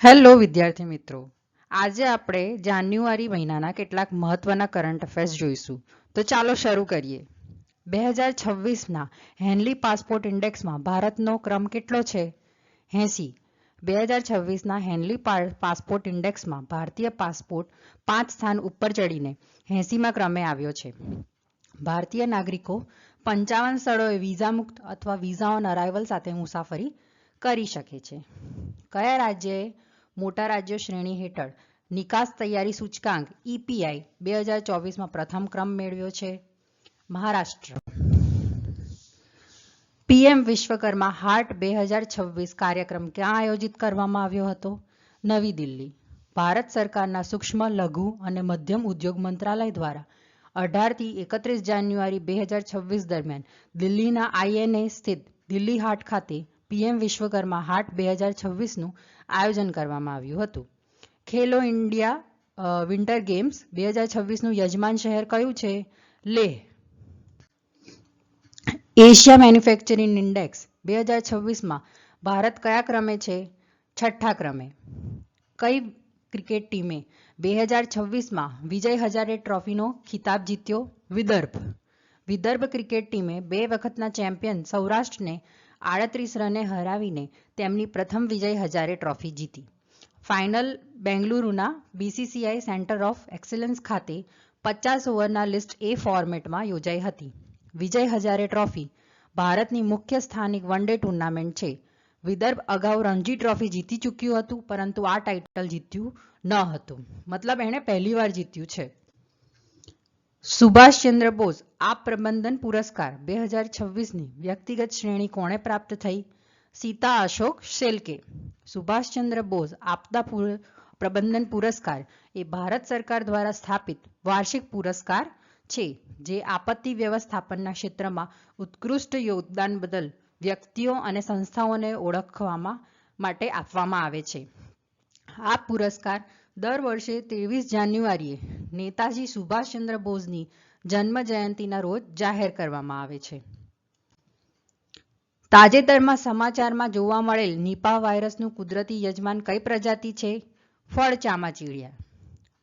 Hello વિદ્યાર્થી મિત્રો, આજે આપણે જાન્યુઆરી મહિનાના કેટલાક મહત્વના કરંટ અફેર્સ જોઈશું. તો ચાલો શરૂ કરીએ. 2026ના હેનલી પાસપોર્ટ ઇન્ડેક્સમાં ભારતનો ક્રમ કેટલો છે? 80. 2026ના હેનલી પાસપોર્ટ ઇન્ડેક્સમાં ભારતીય પાસપોર્ટ 5 સ્થાન ઉપર ચડીને 80મા ક્રમે આવ્યો છે. ભારતીય નાગરિકો 55 સ્થળોએ વિઝા મુક્ત અથવા વિઝા ઓન અરાઇવલ સાથે મુસાફરી કરી શકે છે. કયા રાજ્યએ મોટા રાજ્યો શ્રેણી હેઠળ નિકાસ તૈયારી સૂચકાંક EPI 2024માં પ્રથમ ક્રમ મેળવ્યો છે? મહારાષ્ટ્ર. PM વિશ્વકર્મા હાટ 2026 કાર્યક્રમ ક્યાં આયોજિત કરવામાં આવ્યો હતો? નવી દિલ્હી. ભારત સરકારના સૂક્ષ્મ, લઘુ અને મધ્યમ ઉદ્યોગ મંત્રાલય દ્વારા 18 થી 31 જાન્યુઆરી 2026 દરમિયાન દિલ્હીના INA સ્થિત દિલ્હી હાટ ખાતે PM વિશ્વકર્મા હાટ 2026નું આયોજન કરવામાં આવ્યું હતું. ખેલો ઇન્ડિયા વિન્ટર ગેમ્સ 2026નું યજમાન શહેર કયું છે? લેહ. એશિયા મેન્યુફેક્ચરિંગ ઇન્ડેક્સ 2026માં ભારત કયા ક્રમે છે? 6થા ક્રમે. કઈ ક્રિકેટ ટીમે 2026માં વિજય હજારે ટ્રોફીનો ખિતાબ જીત્યો? વિદર્ભ. વિદર્ભ ક્રિકેટ ટીમે 2 વખતના ચેમ્પિયન સૌરાષ્ટ્રને 38 રને હરાવીને તેમની પ્રથમ વિજય હજારે ટ્રોફી જીતી. ફાઇનલ બેંગલુરુના BCCI સેન્ટર ઓફ એક્સલન્સ ખાતે 50 ઓવરના લિસ્ટ A ફોર્મેટમાં યોજાઈ હતી. વિજય હજારે ટ્રોફી ભારતની મુખ્ય સ્થાનિક વન-ડે ટુર્નામેન્ટ છે. વિદર્ભ અગાઉ રણજી ટ્રોફી જીતી ચૂક્યું હતું, પરંતુ આ ટાઇટલ જીત્યું ન હતું. મતલબ એણે પહેલી વાર જીત્યું છે. સુભાષચંદ્ર બોઝ આપ પ્રબંધન પુરસ્કાર 2026ની વ્યક્તિગત શ્રેણી કોણે પ્રાપ્ત થઈ? સીતા અશોક શેલકે. સુભાષચંદ્ર બોઝ આપદા પ્રબંધન પુરસ્કાર એ ભારત સરકાર દ્વારા સ્થાપિત વાર્ષિક પુરસ્કાર છે, જે આપત્તિ વ્યવસ્થાપનના ક્ષેત્રમાં ઉત્કૃષ્ટ યોગદાન બદલ વ્યક્તિઓ અને સંસ્થાઓને ઓળખવા માટે આપવામાં આવે છે. આ પુરસ્કાર દર વર્ષે 23 જાન્યુઆરીએ નેતાજી સુભાષચંદ્ર બોઝની જન્મ જયંતિના રોજ જાહેર કરવામાં આવે છે. તાજેતરમાં સમાચારમાં જોવા મળેલ નિપાહ વાયરસનું કુદરતી યજમાન કઈ પ્રજાતિ છે? ફળ ચામાચીડિયા.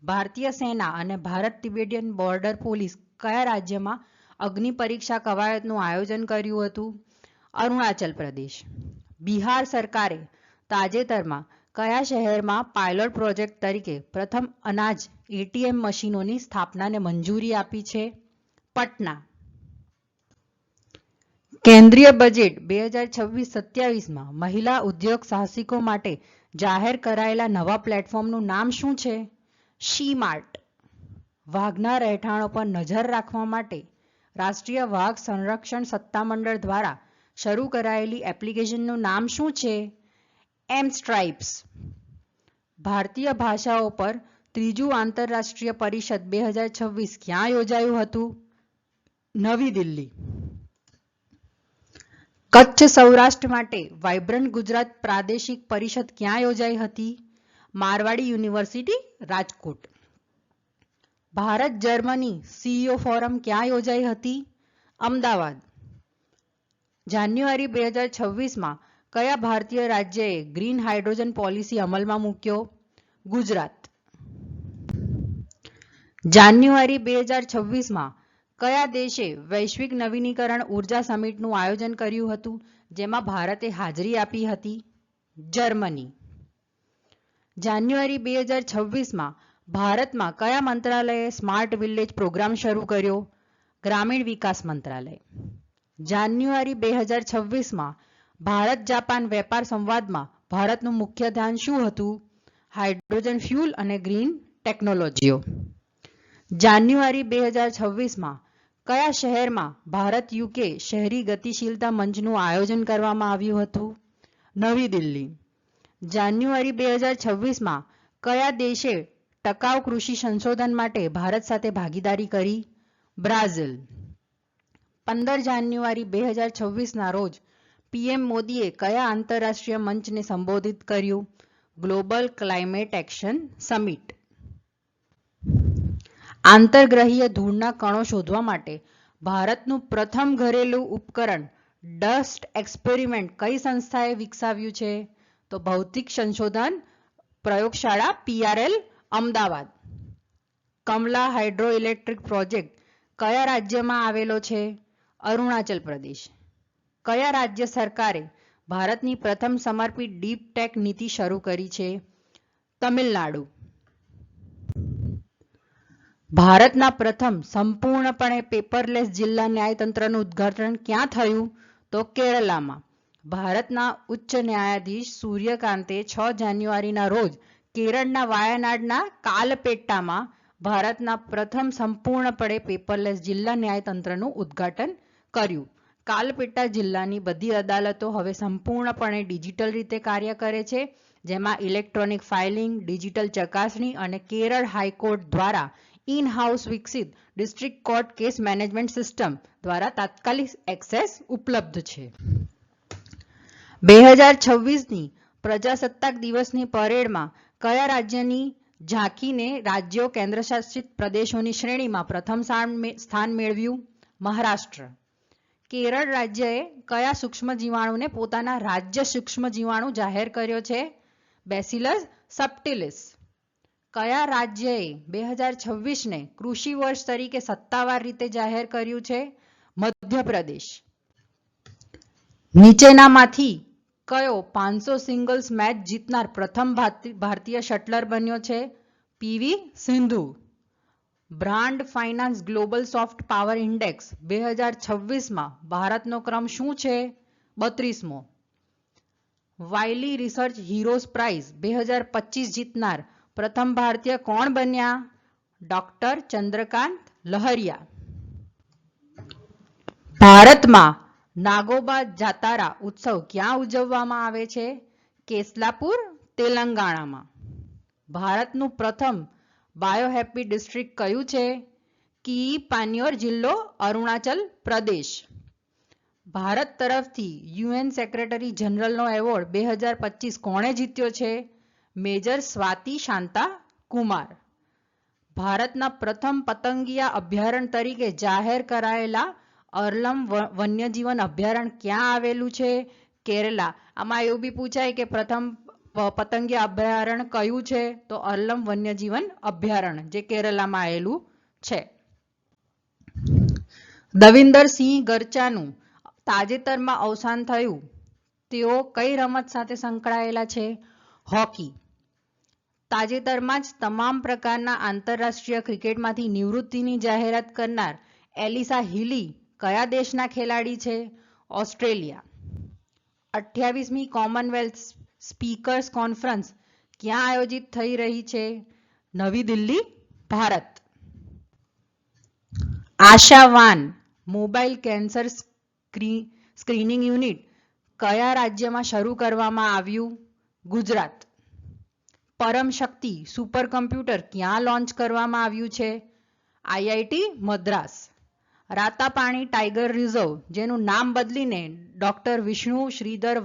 ભારતીય સેના અને ભારત તિબેટિયન બોર્ડર પોલીસ કયા રાજ્યમાં અગ્નિ પરીક્ષા કવાયતનું આયોજન કર્યું હતું? અરુણાચલ પ્રદેશ. બિહાર સરકારે તાજેતરમાં કયા શહેરમાં પાયલોટ પ્રોજેક્ટ તરીકે પ્રથમ અનાજ ATM મશીનોની સ્થાપનાને મંજૂરી આપી છે? પટના. કેન્દ્રીય બજેટ 2026-27માં મહિલા ઉદ્યોગ સાહસિકો માટે જાહેર કરાયેલા નવા પ્લેટફોર્મનું નામ શું છે? શી માર્ટ. વાઘના રહેઠાણો પર નજર રાખવા માટે રાષ્ટ્રીય વાઘ સંરક્ષણ સત્તામંડળ દ્વારા શરૂ કરાયેલી એપ્લિકેશનનું નામ શું છે? M-Stripes. ભારતીય ભાષાઓ પર ત્રીજું આંતરરાષ્ટ્રીય પરિષદ 2026 ક્યાં યોજાયું હતું? નવી દિલ્હી. કચ્છ સૌરાષ્ટ્ર માટે વાઇબ્રન્ટ ગુજરાત પ્રાદેશિક પરિષદ ક્યાં યોજાઈ હતી? Marwadi university, Rajkot. Bharat Germany CEO forum ક્યાં યોજાઈ હતી? અમદાવાદ. જાન્યુઆરી 2026માં કયા ભારતીય રાજ્યએ ગ્રીન હાઇડ્રોજન પોલિસી અમલમાં મૂક્યો? ગુજરાત. જાન્યુઆરી 2026માં કયા દેશે વૈશ્વિક નવીનીકરણ ઉર્જા સમિટનું આયોજન કર્યું હતું, જેમાં ભારતે હાજરી આપી હતી? જર્મની. જાન્યુઆરી 2026માં ભારતમાં કયા મંત્રાલયે સ્માર્ટ વિલેજ પ્રોગ્રામ શરૂ કર્યો? ગ્રામીણ વિકાસ મંત્રાલય. જાન્યુઆરી 2026માં ભારત જાપાન વેપાર સંવાદમાં ભારતનું મુખ્ય ધ્યાન શું હતું? હાઇડ્રોજન ફ્યુલ અને ગ્રીન ટેકનોલોજીઓ. જાન્યુઆરી 2026માં કયા શહેરમાં ભારત UK શહેરી ગતિશીલતા મંચનું આયોજન કરવામાં આવ્યું હતું? નવી દિલ્હી. જાન્યુઆરી 2026માં કયા દેશે ટકાઉ કૃષિ સંશોધન માટે ભારત સાથે ભાગીદારી કરી? બ્રાઝિલ. 15 જાન્યુઆરી 2026ના રોજ PM મોદીએ કયા આંતરરાષ્ટ્રીય મંચને સંબોધિત કર્યું? Global climate action summit. આંતરગ્રહીય ધૂળના કણો શોધવા માટે ભારતનું પ્રથમ ઘરેલું ઉપકરણ ડસ્ટ એક્સપેરિમેન્ટ કઈ સંસ્થાએ વિકસાવ્યું છે? તો ભૌતિક સંશોધન પ્રયોગશાળા PRL Ahmedabad. Kamala hydro electric project કયા રાજ્યમાં આવેલો છે? અરુણાચલ પ્રદેશ. કયા રાજ્ય સરકારે ભારતની પ્રથમ સમર્પિત ડીપ ટેક નીતિ શરૂ કરી છે? તમિલનાડુ. ભારતના પ્રથમ સંપૂર્ણપણે પેપરલેસ જિલ્લા ન્યાયતંત્રનું ઉદ્ઘાટન ક્યાં થયું? તો કેરલામાં. ભારતના ઉચ્ચ ન્યાયાધીશ સૂર્યકાંતે 6 જાન્યુઆરીના રોજ કેરળના વાયનાડના કાલપેટ્ટામાં ભારતના પ્રથમ સંપૂર્ણપણે પેપરલેસ જિલ્લા ન્યાયતંત્રનું ઉદ્ઘાટન કર્યું. કાલપેટ્ટા જિલ્લાની બધી અદાલતો હવે સંપૂર્ણપણે ડિજિટલ રીતે કાર્ય કરે છે, જેમાં ઇલેક્ટ્રોનિક ફાઇલિંગ, ડિજિટલ ચકાસણી અને કેરળ હાઈકોર્ટ દ્વારા ઇન હાઉસ વિકસિત district court case management system દ્વારા તાત્કાલિક એક્સેસ ઉપલબ્ધ છે. 2026ની પ્રજાસત્તાક દિવસની પરેડમાં કયા રાજ્યની ઝાંખીને રાજ્યો કેન્દ્રશાસિત પ્રદેશોની શ્રેણીમાં પ્રથમ સ્થાન મેળવ્યું? મહારાષ્ટ્ર. કેરળ રાજ્યએ કયા સૂક્ષ્મ જીવાણુને પોતાના રાજ્ય સૂક્ષ્મ જીવાણુ જાહેર કર્યો છે? બેસિલસ સબટિલિસ. કયા રાજ્યએ 2026ને કૃષિ વર્ષ તરીકે સત્તાવાર રીતે જાહેર કર્યું છે? મધ્યપ્રદેશ. નીચેનામાંથી કયો 500 સિંગલ્સ મેચ જીતનાર પ્રથમ ભારતીય શટલર બન્યો છે? PV Sindhu. Brand finance global soft power index 2026માં ભારતનો ક્રમ શું છે? 32મો. વાયલી રિસર્ચ હીરોઝ પ્રાઇઝ 2025 જીતનાર પ્રથમ ભારતીય કોણ બન્યા? ડોક્ટર ચંદ્રકાંત લહરિયા. ભારતમાં નાગોબા જાતારા ઉત્સવ ક્યાં ઉજવવામાં આવે છે? કેસલાપુર, તેલંગાણામાં. ભારતનું પ્રથમ બાયોહેપી ડિસ્ટ્રિક્ટ કયું છે? કી પાન્યોર જિલ્લો, અરુણાચલ પ્રદેશ. ભારત તરફથી UN સેક્રેટરી જનરલનો એવોર્ડ 2025 કોણે જીત્યો છે? મેજર સ્વાતિ શાંતા કુમાર. ભારતના પ્રથમ પતંગિયા અભયારણ્ય તરીકે જાહેર કરાયેલા અરલમ વન્યજીવન અભયારણ્ય ક્યાં આવેલું છે? કેરલા. આમાં એવું બી પૂછાય કે પ્રથમ પતંગિયા અભયારણ્ય કયું છે? તો અરલમ વન્યજીવન અભયારણ્ય, જે કેરલામાં આવેલું છે. દવિંદર સિંહ ગરચાનું તાજેતરમાં અવસાન થયું. તેઓ કઈ રમત સાથે સંકળાયેલા છે? હોકી. તાજેતરમાં જ તમામ પ્રકારના આંતરરાષ્ટ્રીય ક્રિકેટમાંથી નિવૃત્તિની જાહેરાત કરનાર એલિસા હિલી કયા દેશના ખેલાડી છે? ઓસ્ટ્રેલિયા. 28મી કોમનવેલ્થ સ્પીકર્સ કોન્ફરન્સ ક્યાં આયોજિત થઈ રહી છે? Navi Delhi, Bharat. Aashavan mobile cancer screening unit કયા રાજ્યમાં શરૂ કરવામાં આવ્યું? ગુજરાત. પરમ શક્તિ સુપર કમ્પ્યુટર ક્યાં લોન્ચ કરવામાં આવ્યું છે? IIT Madras. Ratapani tiger reserve, જેનું નામ બદલીને doctor Vishnu Shridhar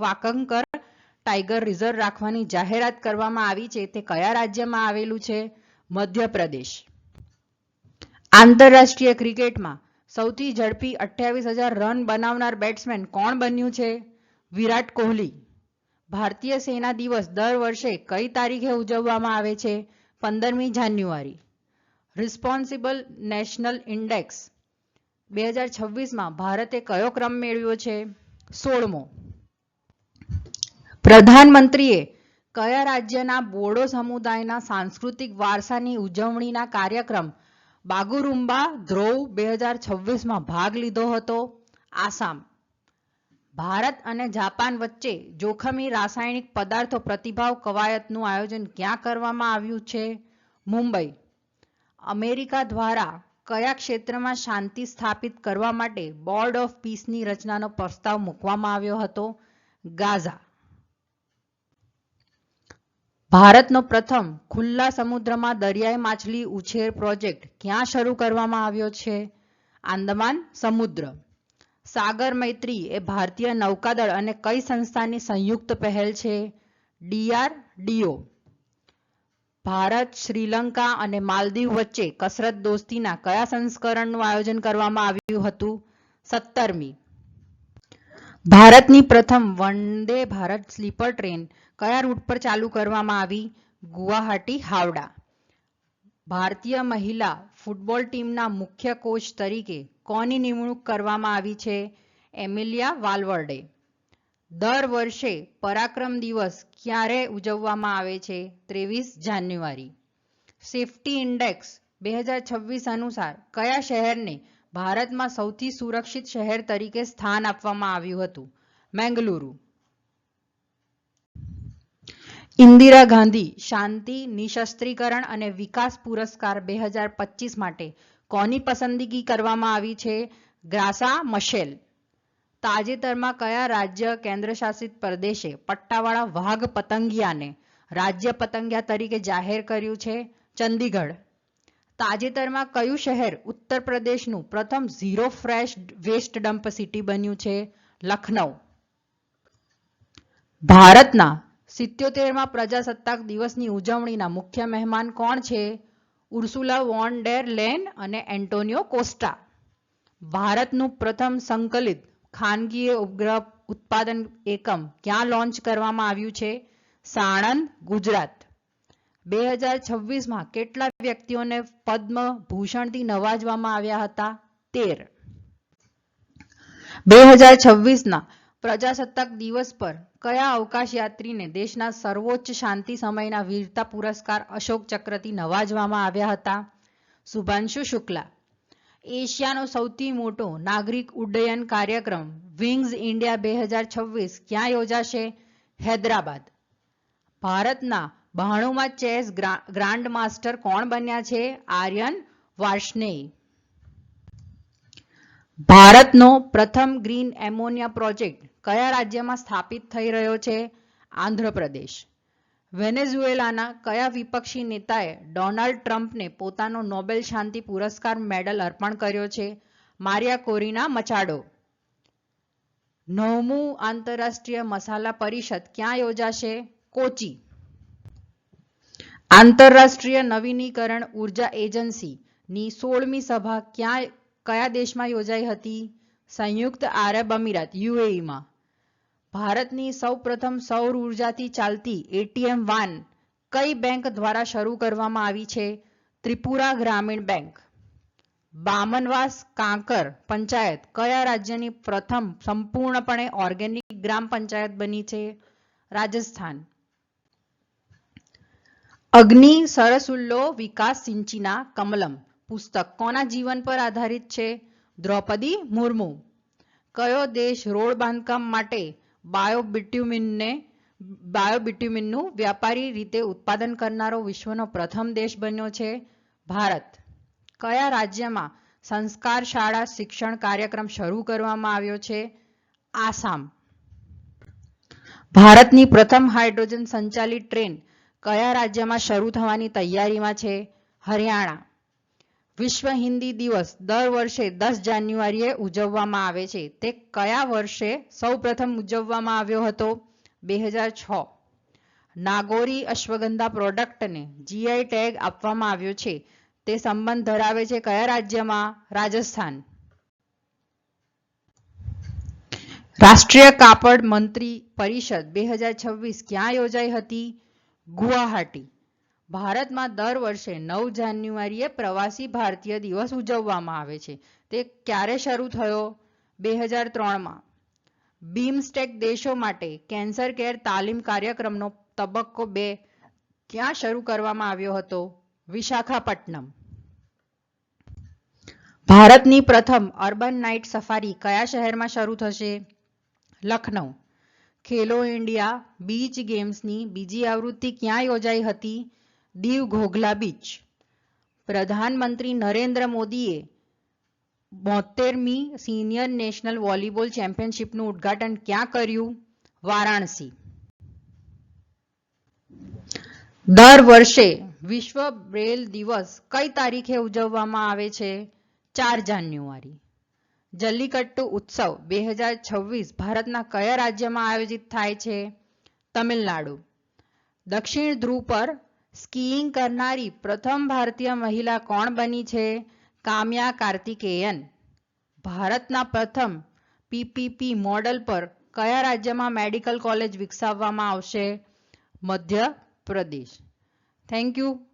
Wakankar tiger reserve રાખવાની જાહેરાત કરવામાં આવી છે, તે કયા રાજ્યમાં આવેલું છે? મધ્યપ્રદેશ. આંતરરાષ્ટ્રીય ક્રિકેટમાં સૌથી ઝડપી 28,000 રન બનાવનાર બેટ્સમેન કોણ બન્યું છે? વિરાટ કોહલી. ભારતીય સેના દિવસ દર વર્ષે કઈ તારીખે ઉજવવામાં આવે છે? 15મી જાન્યુઆરી. રિસ્પોન્સિબલ નેશનલ ઇન્ડેક્સ 2026માં ભારતે કયો ક્રમ મેળવ્યો છે? 16મો. પ્રધાનમંત્રીએ કયા રાજ્યના બોડો સમુદાયના સાંસ્કૃતિક વારસાની ઉજવણીના કાર્યક્રમ બાગુરુમ્બા ધ્રોવ 2026માં ભાગ લીધો હતો? આસામ. ભારત અને જાપાન વચ્ચે જોખમી રાસાયણિક પદાર્થો પ્રતિભાવ કવાયતનું આયોજન ક્યાં કરવામાં આવ્યું છે? મુંબઈ. અમેરિકા દ્વારા કયા ક્ષેત્રમાં શાંતિ સ્થાપિત કરવા માટે બોર્ડ ઓફ પીસની રચનાનો પ્રસ્તાવ મૂકવામાં આવ્યો હતો? ગાઝા. ભારતનો પ્રથમ ખુલ્લા સમુદ્રમાં દરિયાઈ માછલી ઉછેર પ્રોજેક્ટ ક્યાં શરૂ કરવામાં આવ્યો છે? આંદામાન સમુદ્ર. સાગર મૈત્રી એ ભારતીય નૌકાદળ અને કઈ સંસ્થાની સંયુક્ત પહેલ છે? DRDO. ભારત, શ્રીલંકા અને માલદીવ વચ્ચે કસરત દોસ્તીના કયા સંસ્કરણનું આયોજન કરવામાં આવ્યું હતું? 17મી. ભારતની પ્રથમ વંદે ભારત સ્લીપર ટ્રેન કયા રૂટ પર ચાલુ કરવામાં આવી? ગુવાહાટી હાવડા. ભારતીય મહિલા ફૂટબોલ ટીમના મુખ્ય કોચ તરીકે કોની નિમણૂક કરવામાં આવી છે? એમિલિયા વાલ્વર્ડે. દર વર્ષે પરાક્રમ દિવસ ક્યારે ઉજવવામાં આવે છે? 23 જાન્યુઆરી. સેફ્ટી ઇન્ડેક્સ 2026 અનુસાર કયા શહેરને ભારતમાં સૌથી સુરક્ષિત શહેર તરીકે સ્થાન આપવામાં આવ્યું હતું? મેંગલુરુ. ઇન્દિરા ગાંધી શાંતિ, નિશસ્ત્રીકરણ અને વિકાસ પુરસ્કાર 2025 માટે કોની પસંદગી કરવામાં આવી છે? ગ્રાસા મશેલ. તાજેતરમાં કયા રાજ્ય કેન્દ્રશાસિત પ્રદેશે પટ્ટાવાળા વાઘ પતંગિયાને રાજ્ય પતંગિયા તરીકે જાહેર કર્યું છે? ચંદીગઢ. તાજેતરમાં કયું શહેર ઉત્તર પ્રદેશનું પ્રથમ zero fresh waste dump city બન્યું છે? લખનઉ. ભારતના 77મા પ્રજાસત્તાક દિવસની ઉજવણીના મુખ્ય મહેમાન કોણ છે? ઉર્સુલા વોન ડેર લેન અને એન્ટોનિયો કોસ્ટા. ભારતનું પ્રથમ સંકલિત ખાનગી ઉપગ્રહ ઉત્પાદન એકમ ક્યાં લોન્ચ કરવામાં આવ્યું છે? સાણંદ, ગુજરાત. 2026માં કેટલા વ્યક્તિઓને પદ્મ ભૂષણથી નવાજવામાં આવ્યા હતા? 13. 2026ના પ્રજાસત્તાક દિવસ પર કયા અવકાશયાત્રીને દેશના સર્વોચ્ચ શાંતિ સમયના વીરતા પુરસ્કાર અશોક ચક્રથી નવાજવામાં આવ્યા હતા? શુભાંશુ શુક્લા. એશિયાનો સૌથી મોટો નાગરિક ઉડ્ડયન કાર્યક્રમ વિંગ્સ ઇન્ડિયા 2026 ક્યાં યોજાશે? હૈદરાબાદ. ભારતના 92માં ચેસ ગ્રાન્ડ માસ્ટર કોણ બન્યા છે? આર્યન વાર્ષ્ણેય. ભારતનો પ્રથમ ગ્રીન એમોનિયા પ્રોજેક્ટ કયા રાજ્યમાં સ્થાપિત થઈ રહ્યો છે? આંધ્રપ્રદેશ. વેનેઝુએલાના કયા વિપક્ષી નેતાએ ડોનાલ્ડ ટ્રમ્પને પોતાનો નોબેલ શાંતિ પુરસ્કાર મેડલ અર્પણ કર્યો છે? મારિયા કોરિના મચાડો. 9મું આંતરરાષ્ટ્રીય મસાલા પરિષદ ક્યાં યોજાશે? કોચી. આંતરરાષ્ટ્રીય નવીનીકરણ ઉર્જા એજન્સીની 16મી સભા કયા દેશમાં યોજાઈ હતી? સંયુક્ત આરબ અમીરાત યુએઈમાં. ભારતની સૌપ્રથમ સૌર ઉર્જાથી ચાલતી એટીએમ વાન કઈ બેંક દ્વારા શરૂ કરવામાં આવી છે? ત્રિપુરા ગ્રામીણ બેંક. બામનવાસ કાંકર પંચાયત કયા રાજ્યની પ્રથમ સંપૂર્ણપણે ઓર્ગેનિક ગ્રામ પંચાયત બની છે? રાજસ્થાન. અગ્નિ સરસુલ્લો વિકાસ સિંચિના કમલમ પુસ્તક કોના જીવન પર આધારિત છે? દ્રૌપદી મુર્મુ. કયો દેશ રોડ બાંધકામ માટે બાયોબિટ્યુમિનનું વ્યાપારી રીતે ઉત્પાદન કરનારો વિશ્વનો પ્રથમ દેશ બન્યો છે? ભારત. કયા રાજ્યમાં સંસ્કાર શાળા શિક્ષણ કાર્યક્રમ શરૂ કરવામાં આવ્યો છે? આસામ. ભારતની પ્રથમ હાઇડ્રોજન સંચાલિત ટ્રેન કયા રાજ્યમાં શરૂ થવાની તૈયારીમાં છે? હરિયાણા. વિશ્વ હિન્દી દિવસ દર વર્ષે 10 જાન્યુઆરીએ ઉજવવામાં આવે છે. તે કયા વર્ષે સૌપ્રથમ ઉજવવામાં આવ્યો હતો? 2006. નાગોરી અશ્વગંધા પ્રોડક્ટને જીઆઈ ટેગ આપવામાં આવ્યો છે. તે સંબંધ ધરાવે છે કયા રાજ્યમાં? રાજસ્થાન. રાષ્ટ્રીય કાપડ મંત્રી પરિષદ 2026 ક્યાં યોજાઈ હતી? ગુવાહાટી. ભારતમાં દર વર્ષે 9 જાન્યુઆરીએ પ્રવાસી ભારતીય દિવસ ઉજવવામાં આવે છે. તે ક્યારે શરૂ થયો? 2003માં. બીમસ્ટેક દેશો માટે કેન્સર કેર તાલીમ કાર્યક્રમનો તબક્કો 2 ક્યાં શરૂ કરવામાં આવ્યો હતો? વિશાખાપટ્ટનમ. ભારતની પ્રથમ અર્બન નાઇટ સફારી કયા શહેરમાં શરૂ થશે? લખનઉ. ખેલો ઇન્ડિયા બીચ ગેમ્સની બીજી આવૃત્તિ ક્યાં યોજાઈ હતી? દીવ ઘોઘલા બીચ. પ્રધાનમંત્રી નરેન્દ્ર મોદીએ 72મી સિનિયર નેશનલ વોલીબોલ ચેમ્પિયનશિપનું ઉદ્ઘાટન ક્યાં કર્યું? વારાણસી. દર વર્ષે વિશ્વ બ્રેલ દિવસ કઈ તારીખે ઉજવવામાં આવે છે? 4 જાન્યુઆરી. જલ્લીકટ્ટુ ઉત્સવ 2026 ભારતના કયા રાજ્યમાં આયોજિત થાય છે? તમિલનાડુ. દક્ષિણ ધ્રુવ પર સ્કીઇંગ કરનારી પ્રથમ ભારતીય મહિલા કોણ બની છે? કામ્યા કાર્તિકેયન. ભારતના પ્રથમ પીપીપી મોડલ પર કયા રાજ્યમાં મેડિકલ કોલેજ વિકસાવવામાં આવશે? મધ્યપ્રદેશ. Thank you.